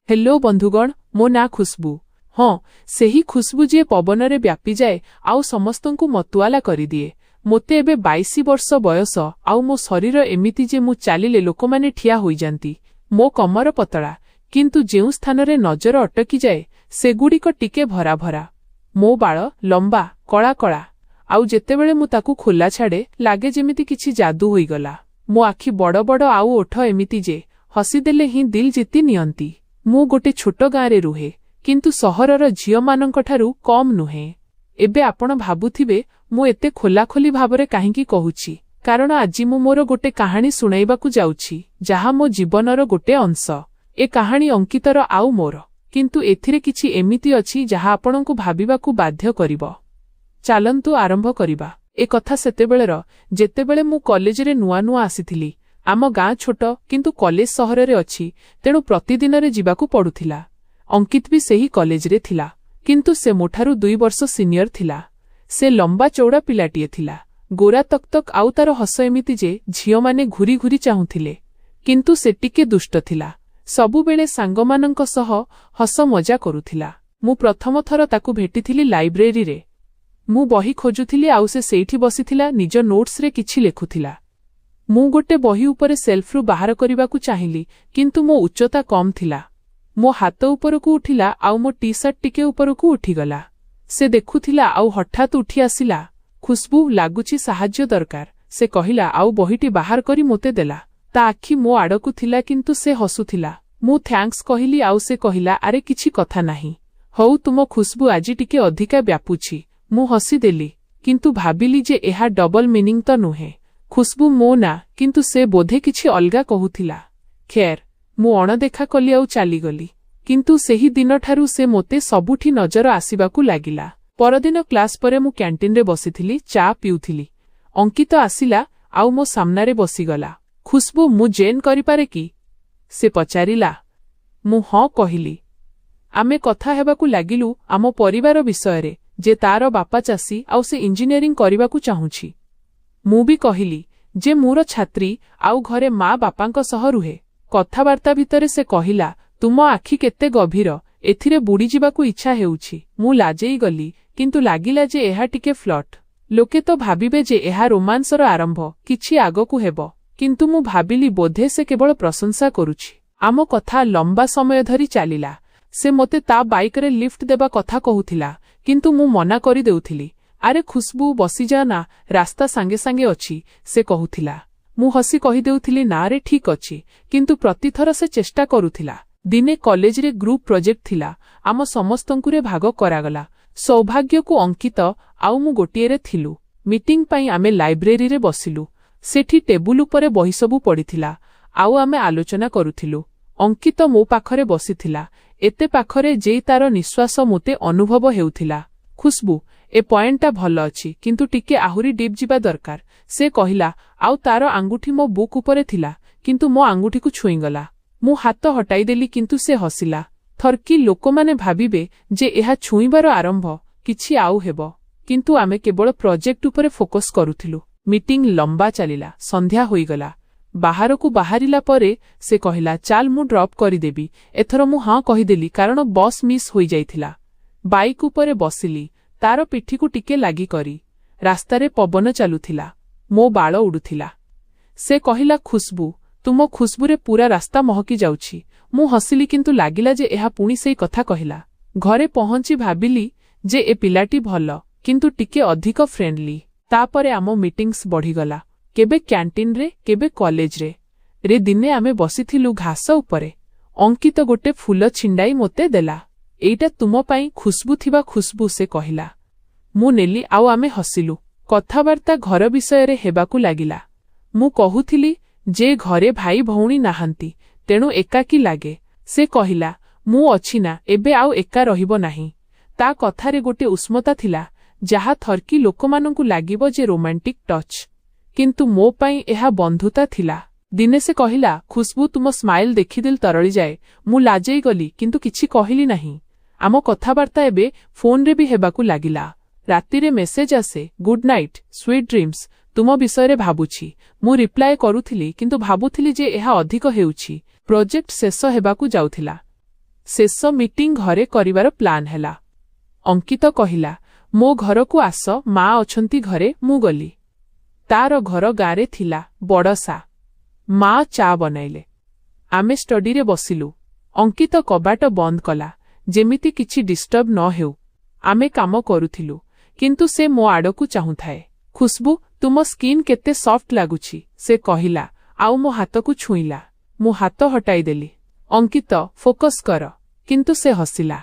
Hello बंधुगण मो ना खुशबू। हाँ सेही खुशबू जी पवन व्यापी जाए आउ समस्तंकु मतुआला करिदिए। मोते एबे 22 वर्ष बयस आउ मो शरीर एमिति जे मु चालिले लोकमाने ठिया होई जांती। मो कमर पतला किंतु जेउ स्थानरे नजर अटकी जाए सेगुड़िक टिके भरा भरा। मो बाळ लंबा कला कला आउ जेतेबेले मु ताकू खोला छाड़े लागे जेमिति किछि जादू होईगला। मो आखि बड़ बड़ आउ ओठ एमिति जे हसीदेले ही दिल जीति नियंती। मु गोटे छोट गाँरे रुहे किंतु सहरर झियमानंकठारु कम नुहे। एबे आपण भाबुथिबे मु एते खोलाखोली भाबरे काहींकी कहुछि कारण आजि मु मोर गोटे कहानी सुनाइबाकू जाउछि जहा मो जीवनर गोटे अंश। ए कहानी अंकितर आउ मोर किंतु एथिरे किछि एमिति अछि जहा आपणंकु भाबिबाकू बाध्य करिवो। चालंतु आरंभ करिबा। ए कथा सेतेबेलेर जेतेबेले मु कॉलेजरे नुआ नुआ आसीथिली। आम गाँ छोट किंतु कॉलेज सहर अच्छी तेणु प्रतिदिन रे जीवाकू पड़ुथिला। अंकित भी सेही कॉलेजरे थिला किंतु से मोठारु 2 वर्ष सीनियर थिला। से लंबा चौड़ा पिलाटीए थिला गोरा तकतक आउ तार हस एमिति जे झियो माने घुरी घुरी चाहुथिले किंतु से टिके दुष्ट थिला। सबुबेले सांगमानंक सह हस मजा करुथिला। मु प्रथम थर ताकू भेटिथिली लाइब्रेरी रे। मु बही खोजुथिली आउ से सेठी बसिथिला निज नोट्स रे किछि लेखुथिला। मु गोटे बही उपरे सेल्फरु बाहर करबाकू चाहिली किंतु मो उच्चता कम थिला। मो हाथ उपरकू उठिला आउ मो टी शर्ट टिके उपरकू उठिगला। से देखुथिला आउ हठात उठी आसिला। खुशबू लागुची साहाଯ୍य दरकार से कहिला आउ बहीटी बाहर करी मोते देला। ता आखि मो आड़कू थिला किंतु से हसुथिला। मु थैंक्स कहिली आउ से कहिला अरे किछि कथा नाही हौ तुम खुशबू आजि टिके अधिका व्यापुछि। मु हसी देली किंतु भाबिली जे एहा डबल मीनिंग तो नुहे। खुशबू मो ना किंतु से बोधे किछि अलगा कहुथिला। खेर मु अणदेखा कली आउ चालीगली किंतु सेही दिनठारु से मोते सबुठी नजर आसिबाकू लागिला। परदिन क्लास परे मु कैंटीन रे बसिथिली चा पिउथिली। अंकित आसिला आउ मो सामनारे बसिगला। खुशबू मु जेन करिपारे कि से पचारिला। मु हाँ कहिली। आमे कथा हेबाकू लागिलु आम परिवार विषयरे जे तार बापा चासी आउ से इंजीनियरिंग करिबाकू चाहुछि। मु भी कहिली जे मोर छात्री आउ घरे माँ बापांक सह रुहे। कथाबार्ता भितरे से कहिला तुम आखि केते गभीर एथिरे बुड़ी जिबाकू इच्छा हेउछि। मु लाजेई गली किंतु लागिला जे एहा टिके फ्लट। लोके तो भाबिबे जे एहा रोमांसर आरंभ किछि आगकू हेबो किंतु मु भाबिली बोधे से केवल प्रशंसा करुछि। आम कथा लंबा समय धरी चालिला। से मोते ता बाइक रे लिफ्ट देबा कथा कहुथिला किंतु मु मना करि देउथिली। अरे खुशबू बसी जा ना रास्ता सांगे सांगे अछि से कहुथिला। मु हसी कहि देउथिली ना रे ठीक अछि किंतु प्रतिथर से चेष्टा करुथिला। दिने कॉलेज रे ग्रुप प्रोजेक्ट थिला। आम समस्तंकु रे भाग करागला। सौभाग्य को अंकित आउ मु गोटिए रे थिलु। मीटिंग पई आमे लाइब्रेरी रे बसिलु। सेठी टेबुल उपरे बही सबु पड़िथिला आउ आमे आलोचना करुथिलु। अंकित मो पाखरे बसिथिला एते पाखरे जे तार निश्वास मोते अनुभव हेउथिला। खुशबू ए पॉइंटटा भल अछि किंतु टिके आहुरी डीप जिबा दरकार से कहिला आउ तार आंगुठी मो बुक उपरे थिला किंतु मो आंगुठी को छुईगला। मु हाथ हटाई देली किंतु से हसिला। थरकी लोकमाने भाबिबे जे एहा छुईबार आरंभ किछि आउ हेबो किंतु आमे केवल प्रोजेक्ट उपरे फोकस करुथिलु। मीटिंग लंबा चलिला। संध्या होईगला। बाहर को बाहरिला परे से कहिला चाल मु ड्रॉप करी देबी। एथर मु हाँ कहिदेली कारण बस मिस होई जाइथिला। बाइक उपरे बसिली तार पिठी को टिके लागी करी। रास्तारे पवन चालुथिला। मो बाळ उडुथिला। से कहिला खुशबू तुम खुशबूरे पूरा रास्ता महकी जाउछि। मु हसिली किंतु लागिला जे एहा पुणी सेई कथा कहिला। घरे पहुंची भाबिली जे ए पिलाटी भल किंतु टिके अधिक फ्रेंडली। तापरे आमो मीटिंग्स बढ़ीगला। केबे कैंटीन रे केबे कॉलेज रे दिने आमे बसिथिलु घास उपरे। अंकित गोटे फूल छिंडाई मोते देला। एइटा तुम पई खुशबू थिबा खुशबू से कहिला। मु नेली आउ आमे हसिलु। कथाबार्ता घर विषय रे हेबाकू लागिला। मु कहुथिली जे घरे भाई भौणी नाहांती तेणु एकाकी लागे। से कहिला मु अछि ना एबे आउ एका रहिबो नाही। ता कथारे गोटे उष्मता थिला जहा थरकी लोकमानंकु लागिबो जे रोमांटिक टच किंतु मो पई एहा बंधुता थिला। दिने से कहिला खुशबू तुम स्माइल देखिदिल तरळी जाए। मु लाजेई गली किंतु किछि कहिली नाही। आम कथाबार्ता एबे फोन रे भी हेबाकू लागिला। राति रे मेसेज आसे गुड नाइट स्वीट ड्रीम्स तुम विषय रे भाबुछि। मु रिप्लाय करुथिली किंतु भाबुथिली जे एहा अधिक हेउछि। प्रोजेक्ट शेष हेबाकू जाउथिला। ଶେଷ ମିଟିଂ ଘରେ କରିବାର ପ୍ଲାନ୍ ହେଲା। ଅଙ୍କିତ କହିଲା, ମୋ ଘରକୁ ଆସ, ମା ଅଛନ୍ତି ଘରେ। ମୁଁ ଗଲି। ତାର ଘର ଗାଁରେ ଥିଲା। ବଡ଼ସା। ମା ଚା ବନାଇଲେ। ଆମେ ଷ୍ଟଡିରେ ବସିଲୁ। ଅଙ୍କିତ କବାଟ ବନ୍ଦ କଲା, ଯେମିତି କିଛି ଡିଷ୍ଟର୍ବ ନ ହେଉ। ଆମେ କାମ କରୁଥିଲୁ, କିନ୍ତୁ ସେ ମୋ ଆଡ଼କୁ ଚାହୁଁଥାଏ। ଖୁସବୁ, ତୁମ ସ୍କିନ୍ କେତେ ସଫ୍ଟ ଲାଗୁଛି, ସେ କହିଲା, ଆଉ ମୋ ହାତକୁ ଛୁଇଁଲା। ମୁଁ ହାତ ହଟାଇଦେଲି। ଅଙ୍କିତ, ଫୋକସ୍ କର। କିନ୍ତୁ ସେ ହସିଲା।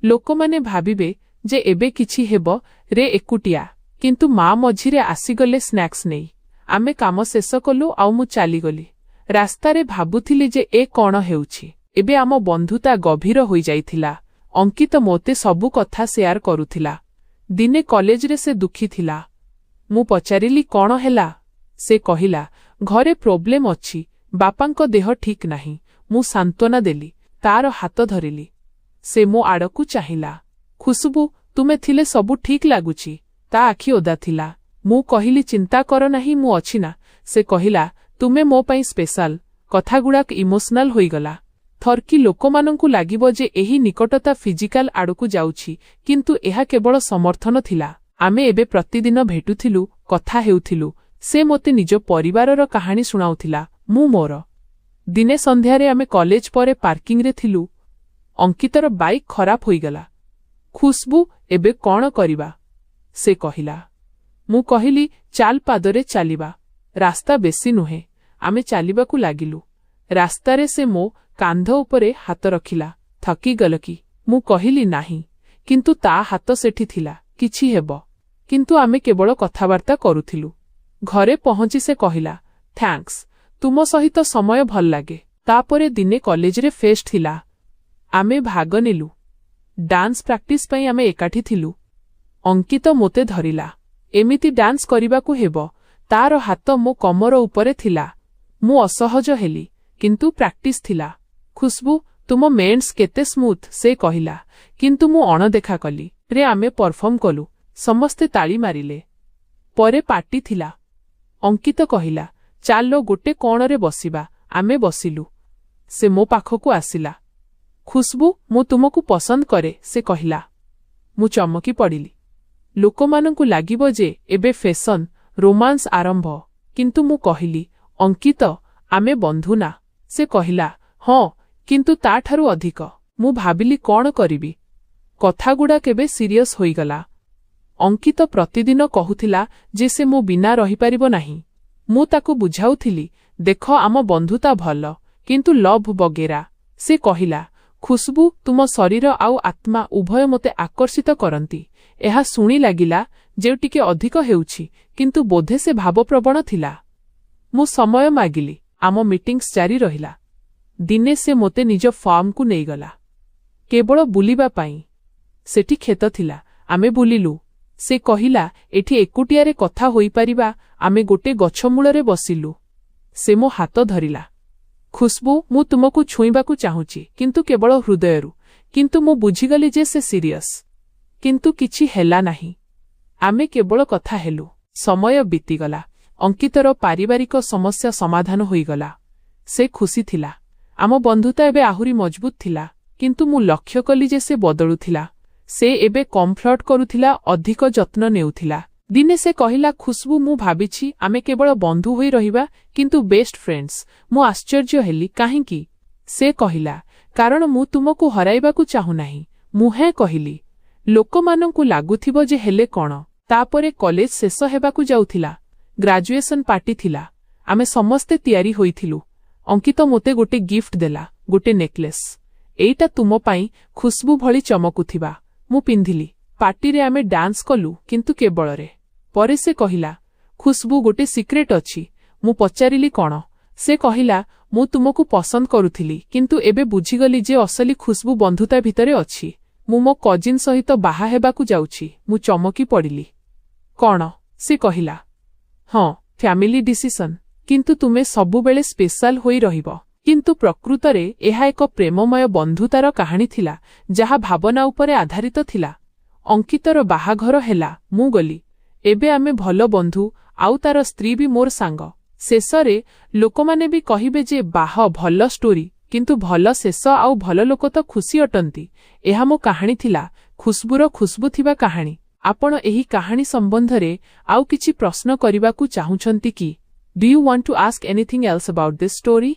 ଲୋକମାନେ ଭାବିବେ ଯେ ଏବେ କିଛି ହେବ ରେ ଏକୁଟିଆ। କିନ୍ତୁ ମା ମଝିରେ ଆସିଗଲେ ସ୍ନାକ୍ସ ନେଇ। ଆମେ କାମ ଶେଷ କଲୁ ଆଉ ମୁଁ ଚାଲିଗଲି। ରାସ୍ତାରେ ଭାବୁଥିଲି ଯେ ଏ କଣ ହେଉଛି। ଏବେ ଆମ ବନ୍ଧୁତା ଗଭୀର ହୋଇଯାଇଥିଲା। ଅଙ୍କିତ ମୋତେ ସବୁ କଥା ସେୟାର କରୁଥିଲା। ଦିନେ କଲେଜରେ ସେ ଦୁଃଖୀ ଥିଲା। ମୁଁ ପଚାରିଲି, କଣ ହେଲା? ସେ କହିଲା, ଘରେ ପ୍ରୋବ୍ଲେମ ଅଛି, ବାପାଙ୍କ ଦେହ ଠିକ୍ ନାହିଁ। ମୁଁ ସାନ୍ତ୍ୱନା ଦେଲି। ତାର ହାତ ଧରିଲି। ସେ ମୋ ଆଡ଼କୁ ଚାହିଁଲା। ଖୁସବୁ, ତୁମେ ଥିଲେ ସବୁ ଠିକ୍ ଲାଗୁଛି। ତା ଆଖି ଓଦା ଥିଲା। ମୁଁ କହିଲି, ଚିନ୍ତା କର ନାହିଁ, ମୁଁ ଅଛି ନା। ସେ କହିଲା, ତୁମେ ମୋ ପାଇଁ ସ୍ପେଶାଲ। କଥାଗୁଡ଼ାକ ଇମୋସନାଲ ହୋଇଗଲା। ଥର୍କି ଲୋକମାନଙ୍କୁ ଲାଗିବ ଯେ ଏହି ନିକଟତା ଫିଜିକାଲ ଆଡ଼କୁ ଯାଉଛି, କିନ୍ତୁ ଏହା କେବଳ ସମର୍ଥନ ଥିଲା। ଆମେ ଏବେ ପ୍ରତିଦିନ ଭେଟୁଥିଲୁ, କଥା ହେଉଥିଲୁ। ସେ ମୋତେ ନିଜ ପରିବାରର କାହାଣୀ ଶୁଣାଉଥିଲା, ମୁଁ ମୋର। ଦିନେ ସନ୍ଧ୍ୟାରେ ଆମେ କଲେଜ ପରେ ପାର୍କିଂରେ ଥିଲୁ। ଅଙ୍କିତର ବାଇକ୍ ଖରାପ ହୋଇଗଲା। ଖୁସବୁ, ଏବେ କଣ କରିବା? ସେ କହିଲା। ମୁଁ କହିଲି, ଚାଲ ପାଦରେ ଚାଲିବା। ରାସ୍ତା ବେଶୀ ନୁହେଁ। ଆମେ ଚାଲିବାକୁ ଲାଗିଲୁ। ରାସ୍ତାରେ ସେ ମୋ କାନ୍ଧ ଉପରେ ହାତ ରଖିଲା। ଥକିଗଲ କି? ମୁଁ କହିଲି, ନାହିଁ। କିନ୍ତୁ ତା ହାତ ସେଠି ଥିଲା। କିଛି ହେବ। କିନ୍ତୁ ଆମେ କେବଳ କଥାବାର୍ତ୍ତା କରୁଥିଲୁ। ଘରେ ପହଞ୍ଚି ସେ କହିଲା, ଥ୍ୟାଙ୍କ୍ସ, ତୁମ ସହିତ ସମୟ ଭଲ ଲାଗେ। ତାପରେ ଦିନେ କଲେଜରେ ଫେଷ୍ଟ ଥିଲା। ଆମେ ଭାଗ ନେଲୁ। ଡାନ୍ସ ପ୍ରାକ୍ଟିସ ପାଇଁ ଆମେ ଏକାଠି ଥିଲୁ। ଅଙ୍କିତ ମୋତେ ଧରିଲା। ଏମିତି ଡାନ୍ସ କରିବାକୁ ହେବ। ତାର ହାତ ମୋ କମର ଉପରେ ଥିଲା। ମୁଁ ଅସହଜ ହେଲି, କିନ୍ତୁ ପ୍ରାକ୍ଟିସ ଥିଲା। ଖୁସବୁ, ତୁମ ମେନ୍ସ କେତେ ସ୍ମୁଥ, ସେ କହିଲା। କିନ୍ତୁ ମୁଁ ଅଣଦେଖା କଲି। ରେ ଆମେ ପରଫର୍ମ କଲୁ। ସମସ୍ତେ ତାଳି ମାରିଲେ। ପରେ ପାର୍ଟି ଥିଲା। ଅଙ୍କିତ କହିଲା, ଚାଲ ଗୋଟେ କୋଣରେ ବସିବା। ଆମେ ବସିଲୁ। ସେ ମୋ ପାଖକୁ ଆସିଲା। ଖୁସବୁ, ମୁଁ ତୁମକୁ ପସନ୍ଦ କରେ, ସେ କହିଲା। ମୁଁ ଚମକି ପଡ଼ିଲି। ଲୋକମାନଙ୍କୁ ଲାଗିବ ଯେ ଏବେ ଫେସନ, ରୋମାନ୍ସ ଆରମ୍ଭ। କିନ୍ତୁ ମୁଁ କହିଲି, ଅଙ୍କିତ, ଆମେ ବନ୍ଧୁ ନା। ସେ କହିଲା, ହଁ, କିନ୍ତୁ ତାଠାରୁ ଅଧିକ। ମୁଁ ଭାବିଲି, କଣ କରିବି? କଥାଗୁଡ଼ା କେବେ ସିରିୟସ୍ ହୋଇଗଲା। ଅଙ୍କିତ ପ୍ରତିଦିନ କହୁଥିଲା ଯେ ସେ ମୋ ବିନା ରହିପାରିବ ନାହିଁ। ମୁଁ ତାକୁ ବୁଝାଉଥିଲି, ଦେଖ, ଆମ ବନ୍ଧୁତା ଭଲ, କିନ୍ତୁ ଲଭ୍ ବଗେରା। ସେ କହିଲା, ଖୁସବୁ, ତୁମ ଶରୀର ଆଉ ଆତ୍ମା ଉଭୟ ମୋତେ ଆକର୍ଷିତ କରନ୍ତି। ଏହା ଶୁଣି ଲାଗିଲା ଯେ ଟିକେ ଅଧିକ ହେଉଛି, କିନ୍ତୁ ବୋଧେ ସେ ଭାବପ୍ରବଣ ଥିଲା। ମୁଁ ସମୟ ମାଗିଲି। ଆମ ମିଟିଂସ୍ ଜାରି ରହିଲା। ଦିନେ ସେ ମୋତେ ନିଜ ଫାର୍ମକୁ ନେଇଗଲା। କେବଳ ବୁଲିବା ପାଇଁ। ସେଠି କ୍ଷେତ ଥିଲା। ଆମେ ବୁଲିଲୁ। ସେ କହିଲା, ଏଠି ଏକୁଟିଆରେ କଥା ହୋଇପାରିବା। ଆମେ ଗୋଟେ ଗଛ ମୂଳରେ ବସିଲୁ। ସେ ମୋ ହାତ ଧରିଲା। ଖୁସବୁ, ମୁଁ ତୁମକୁ ଛୁଇଁବାକୁ ଚାହୁଁଛି, କିନ୍ତୁ କେବଳ ହୃଦୟରୁ। କିନ୍ତୁ ମୁଁ ବୁଝିଗଲି ଯେ ସେ ସିରିୟସ୍। କିନ୍ତୁ କିଛି ହେଲା ନାହିଁ। ଆମେ କେବଳ କଥା ହେଲୁ। ସମୟ ବିତିଗଲା। ଅଙ୍କିତର ପାରିବାରିକ ସମସ୍ୟା ସମାଧାନ ହୋଇଗଲା। ସେ ଖୁସି ଥିଲା। ଆମ ବନ୍ଧୁତା ଏବେ ଆହୁରି ମଜବୁତ ଥିଲା। କିନ୍ତୁ ମୁଁ ଲକ୍ଷ୍ୟ କଲି ଯେ ସେ ବଦଳୁଥିଲା। ସେ ଏବେ କମ୍ ଫ୍ଲର୍ଟ କରୁଥିଲା, ଅଧିକ ଯତ୍ନ ନେଉଥିଲା। ଦିନେ ସେ କହିଲା, ଖୁସବୁ, ମୁଁ ଭାବିଛି ଆମେ କେବଳ ବନ୍ଧୁ ହୋଇ ରହିବା, କିନ୍ତୁ ବେଷ୍ଟ ଫ୍ରେଣ୍ଡସ୍। ମୁଁ ଆଶ୍ଚର୍ଯ୍ୟ ହେଲି, କାହିଁକି? ସେ କହିଲା, କାରଣ ମୁଁ ତୁମକୁ ହରାଇବାକୁ ଚାହୁଁନାହିଁ। ମୁଁ ହେଁ କହିଲି। ଲୋକମାନଙ୍କୁ ଲାଗୁଥିବ ଯେ ହେଲେ କଣ? ତାପରେ କଲେଜ ଶେଷ ହେବାକୁ ଯାଉଥିଲା। ଗ୍ରାଜୁଏସନ ପାର୍ଟି ଥିଲା। ଆମେ ସମସ୍ତେ ତିଆରି ହୋଇଥିଲୁ। ଅଙ୍କିତ ମୋତେ ଗୋଟେ ଗିଫ୍ଟ ଦେଲା, ଗୋଟେ ନେକଲେସ୍। ଏଇଟା ତୁମ ପାଇଁ, ଖୁସବୁ ଭଳି ଚମକୁଥିବା। ମୁଁ ପିନ୍ଧିଲି। ପାର୍ଟିରେ ଆମେ ଡାନ୍ସ କଲୁ, କିନ୍ତୁ କେବଳରେ। ପରେ ସେ କହିଲା, ଖୁସବୁ, ଗୋଟେ ସିକ୍ରେଟ ଅଛି। ମୁଁ ପଚାରିଲି, କଣ? ସେ କହିଲା, ମୁଁ ତୁମକୁ ପସନ୍ଦ କରୁଥିଲି, କିନ୍ତୁ ଏବେ ବୁଝିଗଲି ଯେ ଅସଲି ଖୁସବୁ ବନ୍ଧୁତା ଭିତରେ ଅଛି। ମୁଁ ମୋ କଜିନ୍ ସହିତ ବାହା ହେବାକୁ ଯାଉଛି। ମୁଁ ଚମକି ପଡ଼ିଲି। କଣ? ସେ କହିଲା, ହଁ, ଫ୍ୟାମିଲି ଡିସିସନ। କିନ୍ତୁ ତୁମେ ସବୁବେଳେ ସ୍ପେଶାଲ ହୋଇ ରହିବ। କିନ୍ତୁ ପ୍ରକୃତରେ ଏହା ଏକ ପ୍ରେମମୟ ବନ୍ଧୁତାର କାହାଣୀ ଥିଲା, ଯାହା ଭାବନା ଉପରେ ଆଧାରିତ ଥିଲା। ଅଙ୍କିତର ବାହାଘର ହେଲା। ମୁଁ ଗଲି। ଏବେ ଆମେ ଭଲ ବନ୍ଧୁ, ଆଉ ତାର ସ୍ତ୍ରୀ ବି ମୋର ସାଙ୍ଗ। ଶେଷରେ ଲୋକମାନେ ବି କହିବେ ଯେ ବାହ, ଭଲ ଷ୍ଟୋରୀ। କିନ୍ତୁ ଭଲ ଶେଷ ଆଉ ଭଲ ଲୋକ ତ ଖୁସି ଅଟନ୍ତି। ଏହା ମୋ କାହାଣୀ ଥିଲା, ଖୁସବୁର ଖୁସବୁ ଥିବା କାହାଣୀ। ଆପଣ ଏହି କାହାଣୀ ସମ୍ବନ୍ଧରେ ଆଉ କିଛି ପ୍ରଶ୍ନ କରିବାକୁ ଚାହୁଁଛନ୍ତି କି? Do you want to ask anything else about this story?